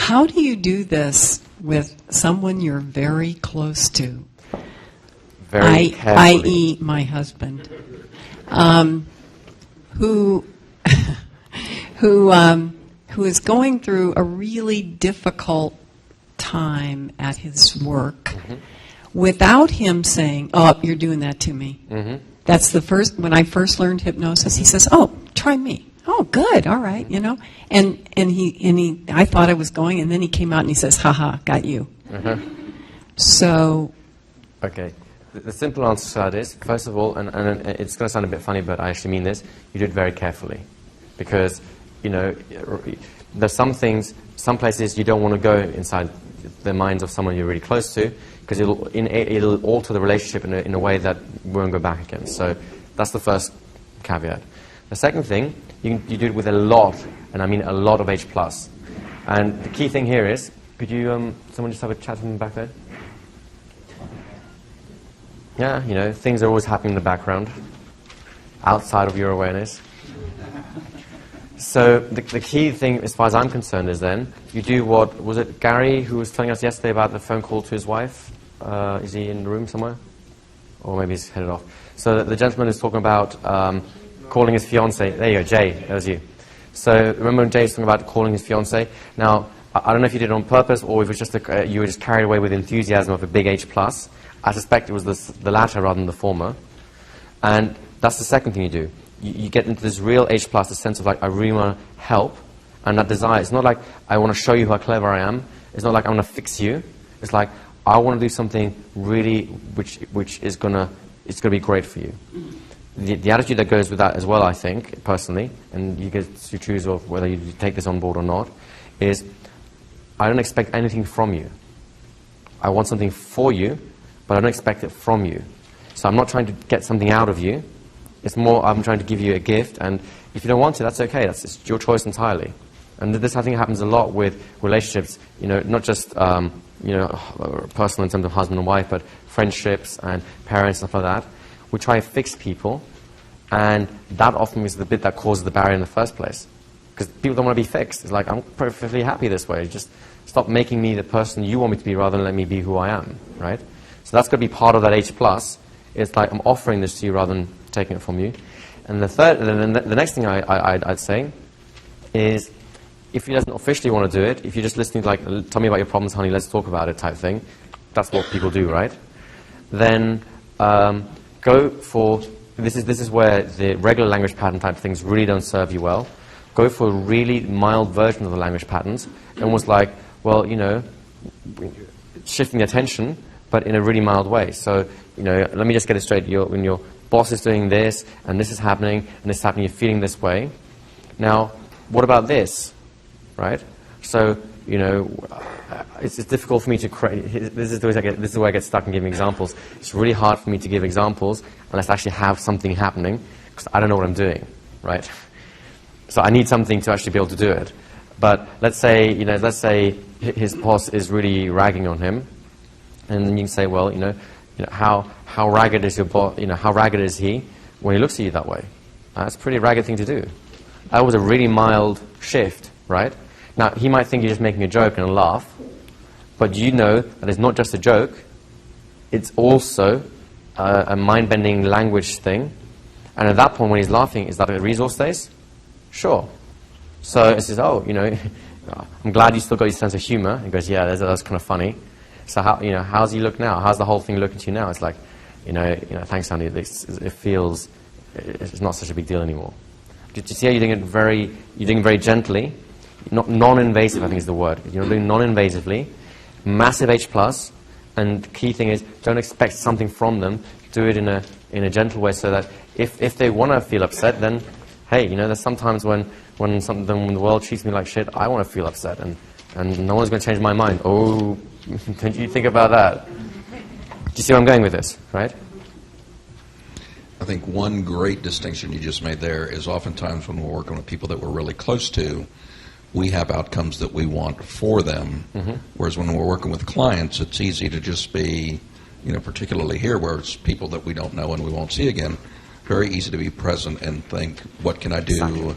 how do you do this with someone you're very close to? Very carefully. I.e. my husband, who is going through a really difficult time at his work, without him saying, "Oh, you're doing that to me." That's the first. When I first learned hypnosis, he says, "Oh, try me." Oh, good, all right, you know. And he I thought I was going, and then he came out and he says, "Ha, got you." So. Okay. The simple answer to that is, first of all, and it's going to sound a bit funny, but I actually mean this, you do it very carefully. Because, you know, there's some things, some places you don't want to go inside the minds of someone you're really close to, because it'll alter the relationship in a way that won't go back again. So that's the first caveat. The second thing, you do it with a lot, and I mean a lot of H+. And the key thing here is, could you, someone just have a chat with me back there? Yeah, you know, things are always happening in the background, outside of your awareness. So the key thing, as far as I'm concerned, is then, you do what, was it Gary who was telling us yesterday about the phone call to his wife? Is he in the room somewhere? Or maybe he's headed off. So the gentleman is talking about calling his fiancée. There you go, Jay, that was you. So remember when Jay was talking about calling his fiancée? Now, I don't know if you did it on purpose or if it was just you were just carried away with enthusiasm of a big H+. I suspect it was the latter rather than the former. And that's the second thing you do. You get into this real H+, the sense of like, I really want to help, and that desire. It's not like, I want to show you how clever I am. It's not like, I want to fix you. It's like, I want to do something really, which is going to be great for you. The attitude that goes with that as well, I think, personally, and you get to choose of whether you take this on board or not, is, I don't expect anything from you. I want something for you, but I don't expect it from you. So I'm not trying to get something out of you. It's more, I'm trying to give you a gift, and if you don't want it, that's okay. It's your choice entirely. And this, I think, happens a lot with relationships, you know, not just, you know, personal in terms of husband and wife, but friendships and parents, stuff like that. We try to fix people, and that often is the bit that causes the barrier in the first place. Because people don't want to be fixed. It's like, I'm perfectly happy this way. Just stop making me the person you want me to be rather than let me be who I am, right? So that's going to be part of that H+. It's like, I'm offering this to you rather than taking it from you. And the next thing I'd say is, if he doesn't officially want to do it, if you're just listening to like, tell me about your problems, honey, let's talk about it type thing, that's what people do, right? Then go for, this is where the regular language pattern type things really don't serve you well. Go for a really mild version of the language patterns, almost like, well, you know, shifting the attention, but in a really mild way. So, you know, let me just get it straight. When your boss is doing this, and this is happening, and this is happening, you're feeling this way. Now, what about this, right? So, you know, it's difficult for me to create. This is where I get stuck in giving examples. It's really hard for me to give examples unless I actually have something happening, because I don't know what I'm doing, right? So I need something to actually be able to do it. But let's say, you know, his boss is really ragging on him, and then you can say, well, you know, how ragged is your boss? You know, how ragged is he when he looks at you that way? That's a pretty ragged thing to do. That was a really mild shift, right? Now, he might think you're just making a joke and a laugh, but you know that it's not just a joke, it's also a mind-bending language thing. And at that point, when he's laughing, is that a resource space? Sure. So it says, oh, you know, I'm glad you still got your sense of humor. He goes, yeah, that's kind of funny. So how, you know, how's he look now? How's the whole thing looking to you now? It's like, you know, thanks, honey. It feels, it's not such a big deal anymore. Do you see how you're doing it very gently, non-invasive, I think is the word. You're doing non-invasively, massive H+, and the key thing is, don't expect something from them. Do it in a gentle way, so that if they want to feel upset, then hey, you know, there's sometimes when the world treats me like shit, I want to feel upset, and no one's going to change my mind. Oh, don't you think about that? Do you see where I'm going with this, right? I think one great distinction you just made there is oftentimes when we're working with people that we're really close to, we have outcomes that we want for them, whereas when we're working with clients, it's easy to just be, you know, particularly here where it's people that we don't know and we won't see again, very easy to be present and think, what can I do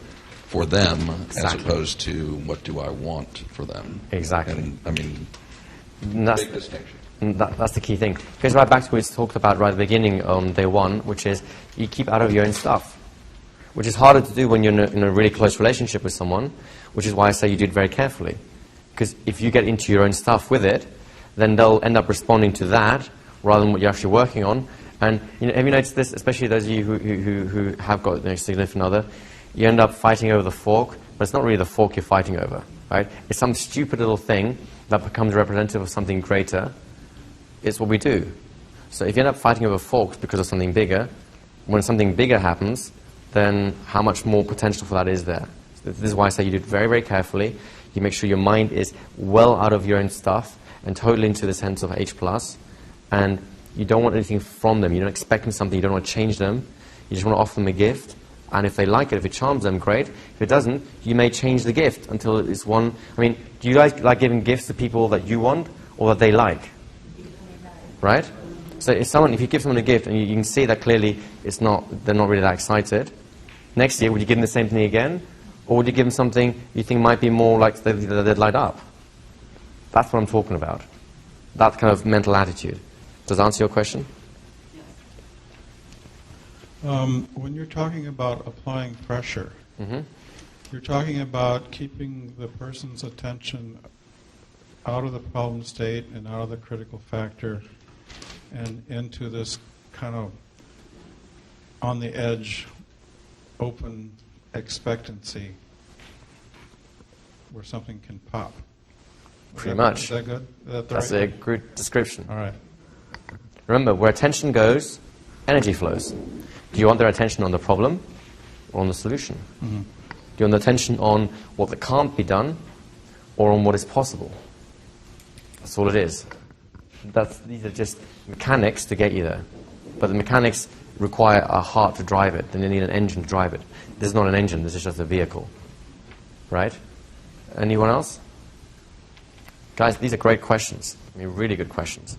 for them as Exactly. opposed to what do I want for them. Exactly. And, I mean, And that's, big distinction. and that's the key thing. It goes right back to what we talked about right at the beginning on day one, which is you keep out of your own stuff, which is harder to do when you're in a really close relationship with someone, which is why I say you do it very carefully. Because if you get into your own stuff with it, then they'll end up responding to that rather than what you're actually working on. And have you noticed this, especially those of you who have got a significant other, you end up fighting over the fork, but it's not really the fork you're fighting over, right? It's some stupid little thing that becomes representative of something greater. It's what we do. So if you end up fighting over forks because of something bigger, when something bigger happens, then how much more potential for that is there? So this is why I say you do it very, very carefully. You make sure your mind is well out of your own stuff and totally into the sense of H+, and you don't want anything from them. You're not expecting something. You don't want to change them. You just want to offer them a gift, and if they like it, if it charms them, great. If it doesn't, you may change the gift until it's one. I mean, do you guys like giving gifts to people that you want or that they like? Right? So if you give someone a gift and you can see that clearly they're not really that excited, next year would you give them the same thing again? Or would you give them something you think might be more like they'd light up? That's what I'm talking about. That kind of mental attitude. Does that answer your question? When you're talking about applying pressure, you're talking about keeping the person's attention out of the problem state and out of the critical factor and into this kind of on the edge, open expectancy where something can pop. Pretty much. Is that good? That's a good description. All right. Remember, where attention goes, energy flows. Do you want their attention on the problem or on the solution? Do you want their attention on what can't be done or on what is possible? That's all it is. These are just mechanics to get you there. But the mechanics require a heart to drive it. Then you need an engine to drive it. This is not an engine. This is just a vehicle. Right? Anyone else? Guys, these are great questions. I mean, really good questions.